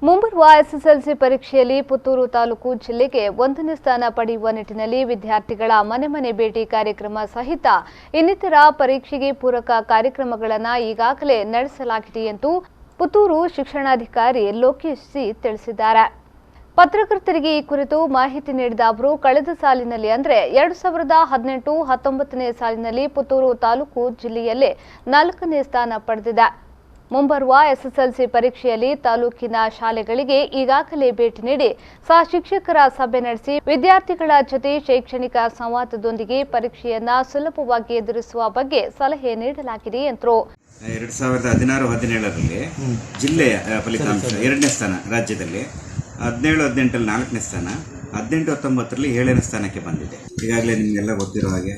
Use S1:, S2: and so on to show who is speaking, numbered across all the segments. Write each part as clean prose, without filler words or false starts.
S1: ಮುಂಬರುವ ಎಸ್ಎಸ್ಎಲ್ಸಿ ಪರೀಕ್ಷೆಯಲ್ಲಿ ಪುತ್ತೂರು ತಾಲೂಕು ಜಿಲ್ಲೆಗೆ 1ನೇ ಸ್ಥಾನ ಪಡೆಯುವ ನಿಟ್ಟಿನಲ್ಲಿ ವಿದ್ಯಾರ್ಥಿಗಳ ಮನೆ ಭೇಟಿ ಕಾರ್ಯಕ್ರಮ ಸಹಿತ ಇನ್ನಿತರ ಪರೀಕ್ಷೆಗೆ ಪೂರಕ ಕಾರ್ಯಕ್ರಮಗಳನ್ನು ಈಗಾಗಲೇ ನಡೆಸಲಾಗಿದೆ ಎಂದು ಪುತ್ತೂರು ಶಿಕ್ಷಣಾಧಿಕಾರಿ ಲೋಕೇಶ್ ಸಿ ತಿಳಿಸಿದ್ದಾರೆ. ಪತ್ರಕರ್ತರಿಗೆ ಈ ಕುರಿತು ಮಾಹಿತಿ ನೀಡಿದ ಅವರು ಕಳೆದ ಸಾಲಿನಲ್ಲಿ ಅಂದರೆ 2018-19ನೇ ಸಾಲಿನಲ್ಲಿ ಪುತ್ತೂರು ತಾಲೂಕು ಜಿಲ್ಲೆಯಲ್ಲೇ 4ನೇ ಸ್ಥಾನ ಪಡೆದಿದೆ. ಮುಂಬರುವ ಎಸ್ಎಸ್ಎಲ್ಸಿ ಪರೀಕ್ಷೆಯಲ್ಲಿ ತಾಲೂಕಿನ ಶಾಲೆಗಳಿಗೆ ಈಗಾಗಲೇ ಭೇಟಿ ನೀಡಿ ಶಿಕ್ಷಕರ ಸಭೆ ನಡೆಸಿ ವಿದ್ಯಾರ್ಥಿಗಳ ಜೊತೆ ಶೈಕ್ಷಣಿಕ ಸಂವಾದದೊಂದಿಗೆ ಪರೀಕ್ಷೆಯನ್ನ ಸುಲಭವಾಗಿ ಎದುರಿಸುವ ಬಗ್ಗೆ ಸಲಹೆ ನೀಡಲಾಗಿದೆ ಎಂದರು.
S2: 2016-17ರಲ್ಲಿ ಜಿಲ್ಲೆಯ ಫಲಿತಾಂಶ 2ನೇ ಸ್ಥಾನ, ರಾಜ್ಯದಲ್ಲಿ 17-18ರಲ್ಲಿ 4ನೇ ಸ್ಥಾನ, 18-19ರಲ್ಲಿ 7ನೇ ಸ್ಥಾನಕ್ಕೆ ಬಂದಿದೆ. ಈಗಾಗಲೇ ನಿಮಗೆಲ್ಲ ಗೊತ್ತಿರೋ ಹಾಗೆ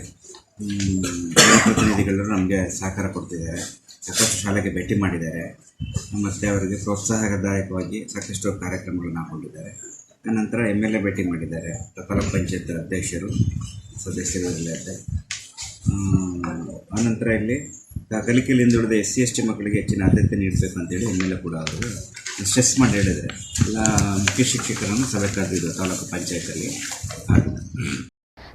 S2: ಪ್ರತಿನಿಧಿಗಳು ನಮಗೆ ಸಹಕಾರ ಕೊಡ್ತಿದ್ದಾರೆ, ಸಾಕಷ್ಟು ಶಾಲೆಗೆ ಭೇಟಿ ಮಾಡಿದ್ದಾರೆ, ಮತ್ತು ಅವರಿಗೆ ಪ್ರೋತ್ಸಾಹದಾಯಕವಾಗಿ ಸಾಕಷ್ಟು ಕಾರ್ಯಕ್ರಮಗಳನ್ನು ಹಾಕೊಂಡಿದ್ದಾರೆ. ಆನಂತರ MLA ಭೇಟಿ ಮಾಡಿದ್ದಾರೆ, ತಾಲೂಕು ಪಂಚಾಯತ್ ಅಧ್ಯಕ್ಷರು ಸದಸ್ಯರು ಎಲ್ಲ ಇದ್ದಾರೆ. ಆನಂತರ ಇಲ್ಲಿ ಕಲಿಕೆಯಲ್ಲಿ ಹಿಂದುಳಿದ SC/ST ಮಕ್ಕಳಿಗೆ ಹೆಚ್ಚಿನ ಆದ್ಯತೆ ನೀಡಬೇಕು ಅಂತೇಳಿ MLA ಕೂಡ ಅವರು ಸ್ಟ್ರೆಸ್ ಮಾಡಿ ಹೇಳಿದರೆ ಎಲ್ಲ ಮುಖ್ಯ ಶಿಕ್ಷಕರನ್ನು ಸಭೆ ಕರೆದಿದ್ದು ತಾಲೂಕು ಪಂಚಾಯತಲ್ಲಿ.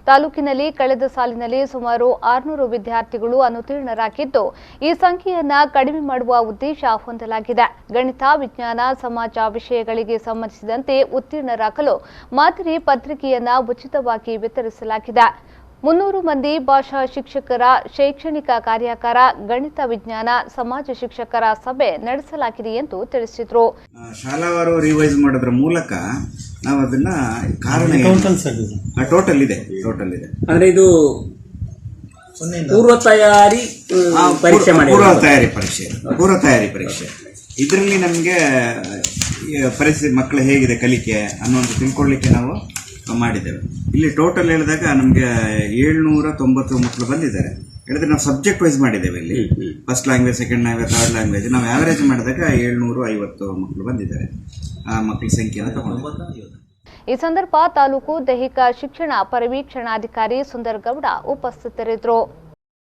S1: ತಾಲೂಕಿನಲ್ಲಿ ಕಳೆದ ಸಾಲಿನಲ್ಲಿ ಸುಮಾರು 600 ವಿದ್ಯಾರ್ಥಿಗಳು ಅನುತ್ತೀರ್ಣರಾಗಿದ್ದು, ಈ ಸಂಖ್ಯೆಯನ್ನ ಕಡಿಮೆ ಮಾಡುವ ಉದ್ದೇಶ ಹೊಂದಲಾಗಿದೆ. ಗಣಿತ, ವಿಜ್ಞಾನ, ಸಮಾಜ ವಿಷಯಗಳಿಗೆ ಸಂಬಂಧಿಸಿದಂತೆ ಉತ್ತೀರ್ಣರಾಗಲು ಮಾದರಿ ಪತ್ರಿಕೆಯನ್ನ ಉಚಿತವಾಗಿ ವಿತರಿಸಲಾಗಿದೆ. 300 ಮಂದಿ ಭಾಷಾ ಶಿಕ್ಷಕರ ಶೈಕ್ಷಣಿಕ ಕಾರ್ಯಾಗಾರ, ಗಣಿತ, ವಿಜ್ಞಾನ, ಸಮಾಜ ಶಿಕ್ಷಕರ ಸಭೆ ನಡೆಸಲಾಗಿದೆ ಎಂದು ತಿಳಿಸಿದರು.
S2: ಶಾಲಾವಾರು ರಿವೈಸ್ ಮಾಡೋದ್ರ ಮೂಲಕ ನಾವು ಅದನ್ನ ಕಾರಣ ಟೋಟಲ್ ಇದೆ
S3: ಅಂದ್ರೆ ಇದು ಪೂರ್ವ ತಯಾರಿ
S2: ಪರೀಕ್ಷೆ ಇದರಲ್ಲಿ ನಮಗೆ ಪರಿಸ್ಥಿತಿ ಮಕ್ಕಳು ಹೇಗಿದೆ ಕಲಿಕೆ ಅನ್ನೋದು ತಿಳ್ಕೊಳ್ಳಿಕ್ಕೆ ನಾವು ಮಾಡಿದ್ದೇವೆ. ಇಲ್ಲಿ ಟೋಟಲ್ ಹೇಳಿದಾಗ ನಮಗೆ 790 ಮಕ್ಕಳು ಬಂದಿದ್ದಾರೆ. ಹೇಳಿದ್ರೆ ನಾವು ಸಬ್ಜೆಕ್ಟ್ ವೈಸ್ ಮಾಡಿದ್ದೇವೆ. ಇಲ್ಲಿ first language, second language, third language ನಾವು ಆವರೇಜ್ ಮಾಡಿದಾಗ 750 ಮಕ್ಕಳು ಬಂದಿದ್ದಾರೆ. ಆ ಮಕ್ಕಳ ಸಂಖ್ಯೆಯನ್ನು ತಗೊಂಡು
S1: ಈ ಸಂದರ್ಭ ತಾಲೂಕು ದೈಹಿಕ ಶಿಕ್ಷಣ ಪರಿವೀಕ್ಷಣಾಧಿಕಾರಿ ಸುಂದರ್ ಗೌಡ ಉಪಸ್ಥಿತರಿದ್ದರು.